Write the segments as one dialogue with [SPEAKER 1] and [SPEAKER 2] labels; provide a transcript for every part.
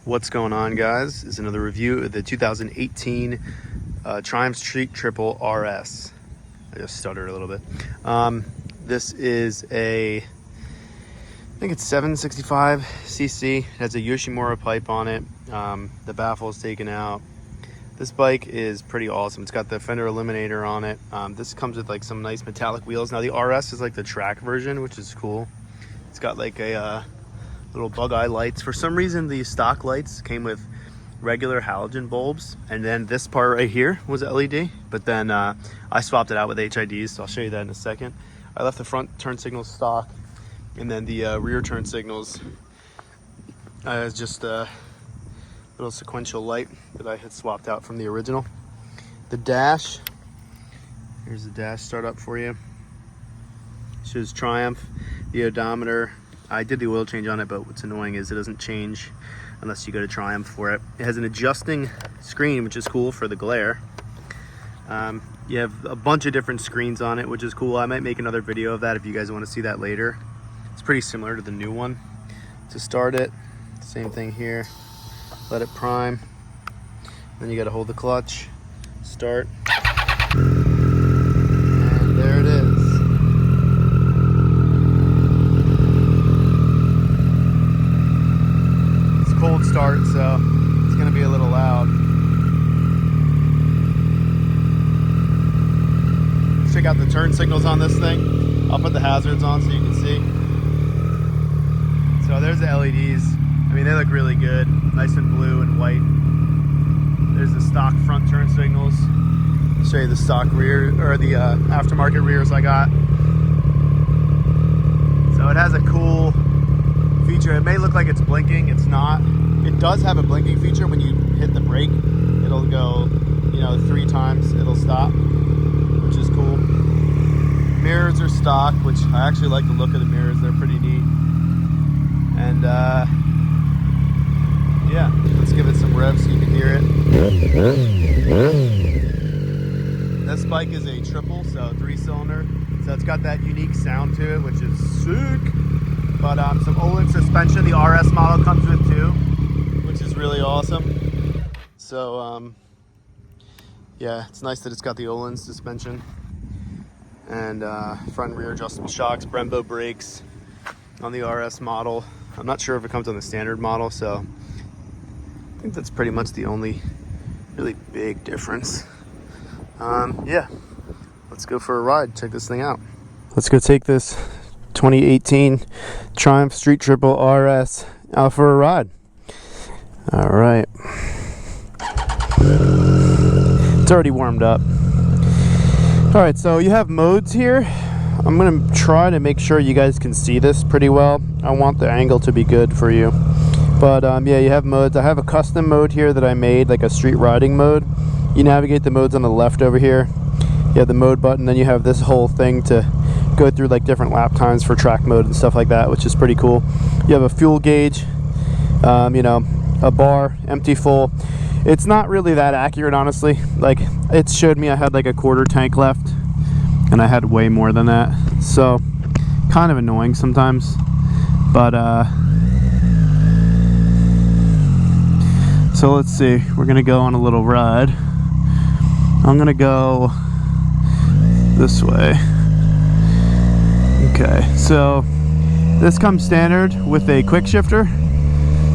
[SPEAKER 1] What's going on, guys? Is another review of the 2018 Triumph Street Triple RS. I just stuttered a little bit. This is I think it's 765cc. It has a Yoshimura pipe on it. The baffle is taken out. This bike is pretty awesome. It's got the fender eliminator on it. This comes with like some nice metallic wheels. Now the RS is like the track version, which is cool. It's got like a little bug eye lights. For some reason, the stock lights came with regular halogen bulbs, and then this part right here was LED, but then I swapped it out with HIDs, so I'll show you that in a second. I left the front turn signals stock, and then the rear turn signals is just a little sequential light that I had swapped out from the original. The dash, here's the dash startup for you. Shows Triumph, the odometer. I did the oil change on it, but what's annoying is it doesn't change unless you go to Triumph for it. It has an adjusting screen, which is cool for the glare. You have a bunch of different screens on it, which is cool. I might make another video of that if you guys want to see that later. It's pretty similar to the new one. To start it, same thing here. Let it prime. Then you got to hold the clutch, start, and there it is. Cold start, so it's going to be a little loud. Check out the turn signals on this thing. I'll put the hazards on so you can see. So there's the LEDs. I mean, they look really good, nice and blue and white. There's the stock front turn signals. I'll show you the stock rear, or the aftermarket rears I got. So it has a cool feature. It may look like it's blinking, it's not. It does have a blinking feature. When you hit the brake, it'll go, 3 times, it'll stop, which is cool. Mirrors are stock, which I actually like the look of the mirrors. They're pretty neat. And yeah, let's give it some rev so you can hear it. This bike is a triple, so 3-cylinder. So it's got that unique sound to it, which is sick. But some Öhlins suspension the RS model comes with too, which is really awesome. So yeah, it's nice that it's got the Öhlins suspension. And front and rear adjustable shocks, Brembo brakes on the RS model. I'm not sure if it comes on the standard model, so I think that's pretty much the only really big difference. Yeah, let's go for a ride, check this thing out. Let's go take this 2018 Triumph Street Triple RS out for a ride. All right, it's already warmed up. All right, so you have modes here. I'm gonna try to make sure you guys can see this pretty well. I want the angle to be good for you, but yeah, you have modes. I have a custom mode here that I made, like a street riding mode. You navigate the modes on the left over here. You have the mode button, then you have this whole thing to go through like different lap times for track mode and stuff like that, which is pretty cool. You have a fuel gauge, a bar, empty, full. It's not really that accurate, honestly. Like, it showed me I had like a quarter tank left and I had way more than that, so kind of annoying sometimes. But so let's see, we're gonna go on a little ride. I'm gonna go this way. Okay, so this comes standard with a quick shifter,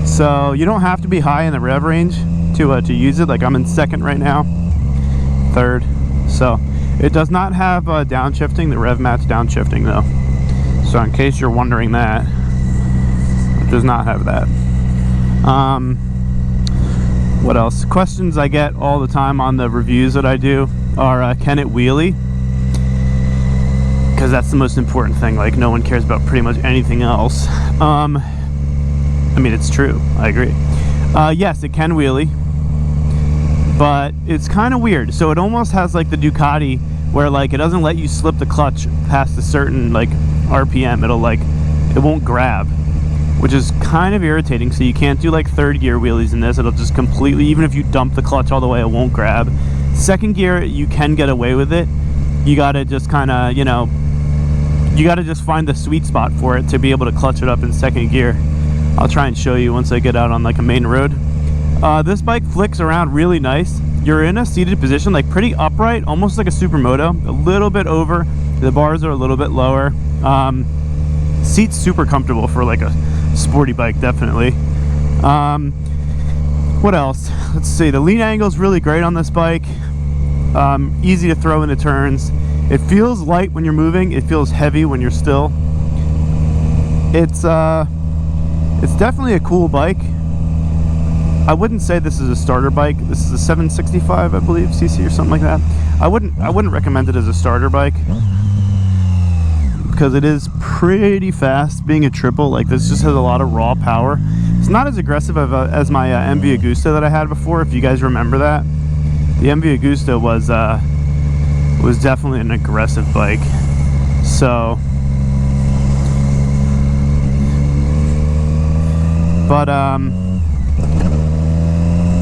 [SPEAKER 1] so you don't have to be high in the rev range to use it. Like, I'm in second right now, third. So it does not have downshifting. The rev mat's downshifting though, so in case you're wondering, that it does not have that. What else? Questions I get all the time on the reviews that I do are, can it wheelie? Because that's the most important thing. Like, no one cares about pretty much anything else. I mean, it's true, I agree. Yes, it can wheelie, but it's kind of weird. So it almost has like the Ducati, where like it doesn't let you slip the clutch past a certain like RPM. It won't grab, which is kind of irritating. So you can't do like third gear wheelies in this. It'll just completely, even if you dump the clutch all the way, it won't grab. Second gear, you can get away with it, you gotta just kind of, you know, you gotta just find the sweet spot for it to be able to clutch it up in second gear. I'll try and show you once I get out on like a main road. This bike flicks around really nice. You're in a seated position, like pretty upright, almost like a supermoto, a little bit over. The bars are a little bit lower. Seat's super comfortable for like a sporty bike, definitely. What else? Let's see, the lean angle is really great on this bike. Easy to throw into turns. It feels light when you're moving. It feels heavy when you're still. It's definitely a cool bike. I wouldn't say this is a starter bike. This is a 765, I believe, cc or something like that. I wouldn't recommend it as a starter bike because it is pretty fast. Being a triple, like this just has a lot of raw power. It's not as aggressive as my MV Agusta that I had before, if you guys remember that. The MV Agusta was definitely an aggressive bike. So, but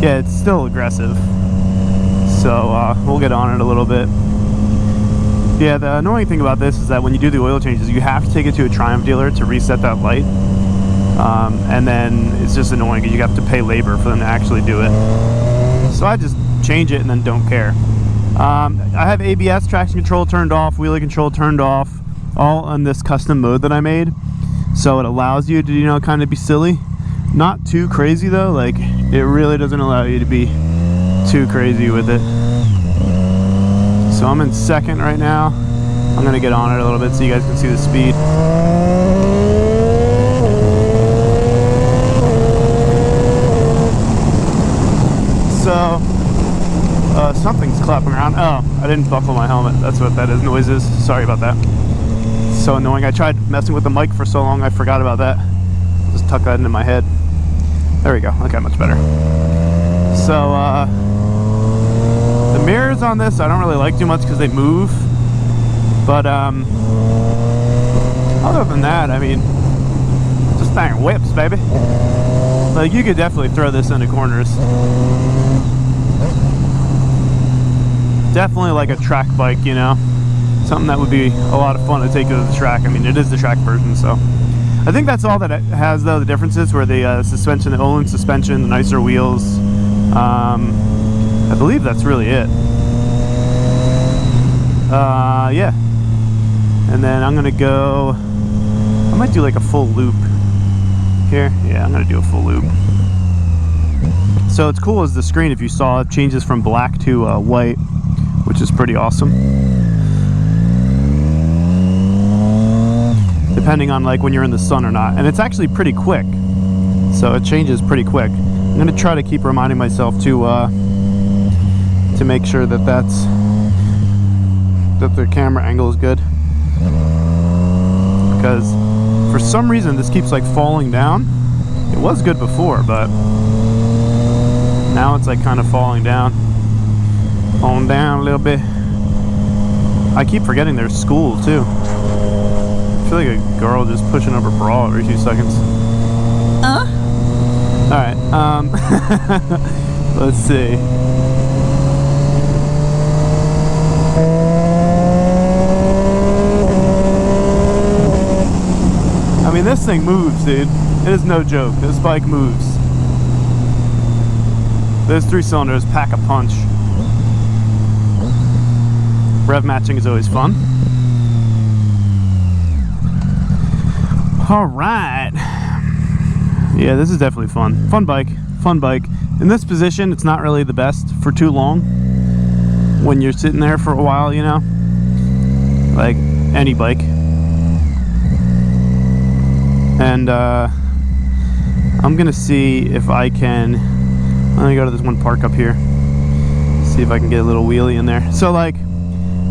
[SPEAKER 1] yeah, it's still aggressive. So we'll get on it a little bit. Yeah, the annoying thing about this is that when you do the oil changes, you have to take it to a Triumph dealer to reset that light. And then it's just annoying because you have to pay labor for them to actually do it. So I just change it and then don't care. I have ABS traction control turned off, wheelie control turned off, all on this custom mode that I made. So it allows you to, you know, kind of be silly. Not too crazy though, like it really doesn't allow you to be too crazy with it. So I'm in second right now. I'm gonna get on it a little bit so you guys can see the speed. So something's clapping around. Oh, I didn't buckle my helmet. That's what that is. Noise is. Sorry about that. So annoying. I tried messing with the mic for so long I forgot about that. Just tuck that into my head. There we go. Okay, much better. So the mirrors on this I don't really like too much because they move. But other than that, I mean, just dang whips, baby. Like you could definitely throw this into corners. Definitely like a track bike, you know, something that would be a lot of fun to take to the track. I mean, it is the track version, so I think that's all that it has though. The differences were the suspension, the Olin suspension, the nicer wheels. I believe that's really it. Yeah, and then I'm gonna go, I might do like a full loop here. Yeah, I'm gonna do a full loop. So it's cool as the screen, if you saw, it changes from black to white, which is pretty awesome. Depending on like when you're in the sun or not. And it's actually pretty quick. So it changes pretty quick. I'm gonna try to keep reminding myself to make sure that the camera angle is good. Because for some reason this keeps like falling down. It was good before, but now it's like kind of falling down. Falling down a little bit. I keep forgetting there's school too. I feel like a girl just pushing up her bra every 2 seconds. Alright, let's see. I mean, this thing moves, dude. It is no joke. This bike moves. Those 3 cylinders pack a punch. Rev matching is always fun. All right. Yeah, this is definitely fun. Fun bike. Fun bike. In this position, it's not really the best for too long. When you're sitting there for a while, you know, like any bike. And I'm gonna see if I can. I'm gonna go to this one park up here. See if I can get a little wheelie in there. So like,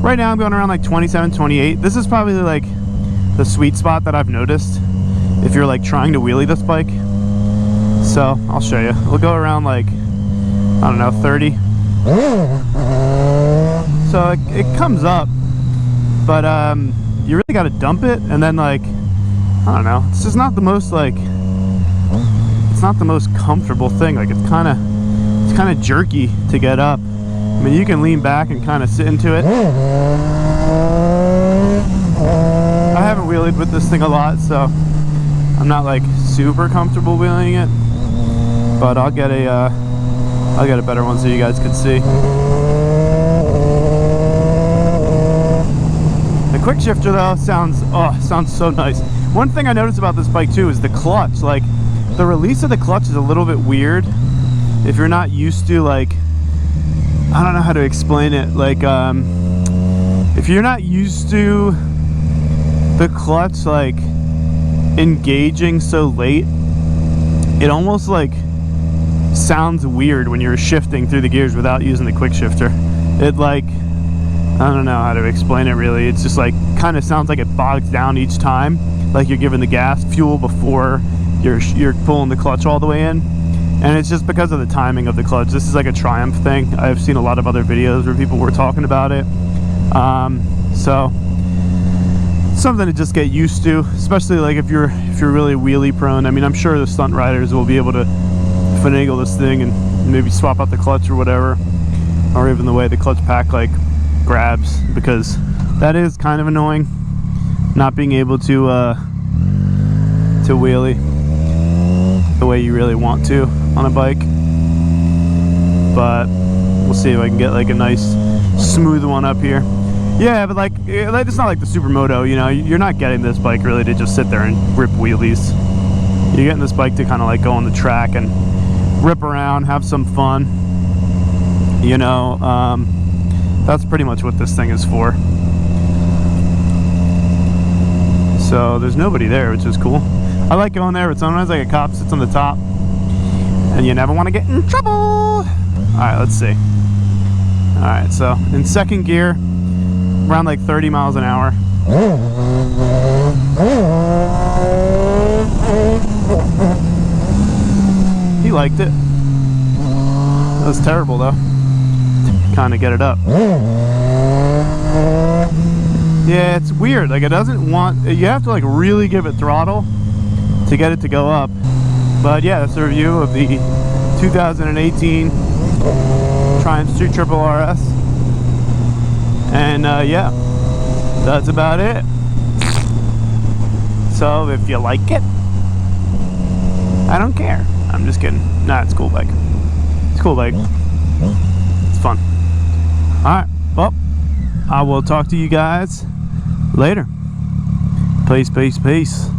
[SPEAKER 1] right now I'm going around like 27, 28. This is probably like the sweet spot that I've noticed if you're like trying to wheelie this bike. So I'll show you. We'll go around like, I don't know, 30. So it comes up, but you really got to dump it, and then like, I don't know, it's just not the most like, it's not the most comfortable thing. Like it's kind of jerky to get up. I mean, you can lean back and kind of sit into it. wheelied with this thing a lot, so I'm not like super comfortable wheeling it, but I'll get a better one so you guys can see. The quick shifter though sounds so nice. One thing I noticed about this bike too is the clutch. Like, the release of the clutch is a little bit weird if you're not used to, like, I don't know how to explain it. Like, if you're not used to the clutch like engaging so late, it almost like sounds weird when you're shifting through the gears without using the quick shifter. It, like, I don't know how to explain it really. It's just like kind of sounds like it bogs down each time, like you're giving the gas fuel before you're pulling the clutch all the way in. And it's just because of the timing of the clutch. This is like a Triumph thing. I've seen a lot of other videos where people were talking about it. So something to just get used to, especially like if you're really wheelie prone. I mean, I'm sure the stunt riders will be able to finagle this thing and maybe swap out the clutch or whatever, or even the way the clutch pack like grabs, because that is kind of annoying, not being able to wheelie the way you really want to on a bike. But we'll see if I can get like a nice smooth one up here. Yeah, but like, it's not like the Supermoto, you know. You're not getting this bike really to just sit there and rip wheelies. You're getting this bike to kind of like go on the track and rip around, have some fun, you know. That's pretty much what this thing is for. So there's nobody there, which is cool. I like going there, but sometimes like a cop sits on the top and you never want to get in trouble. All right, let's see. All right, so in second gear, around like 30 miles an hour. He liked it. That was terrible though. Kind of get it up. Yeah, it's weird. Like, it doesn't want, you have to like really give it throttle to get it to go up. But yeah, that's a review of the 2018 Triumph Street Triple RS. And yeah, that's about it. So if you like it, I don't care. I'm just kidding. Nah, it's a cool bike. It's a cool bike. It's fun. Alright, well, I will talk to you guys later. Peace, peace, peace.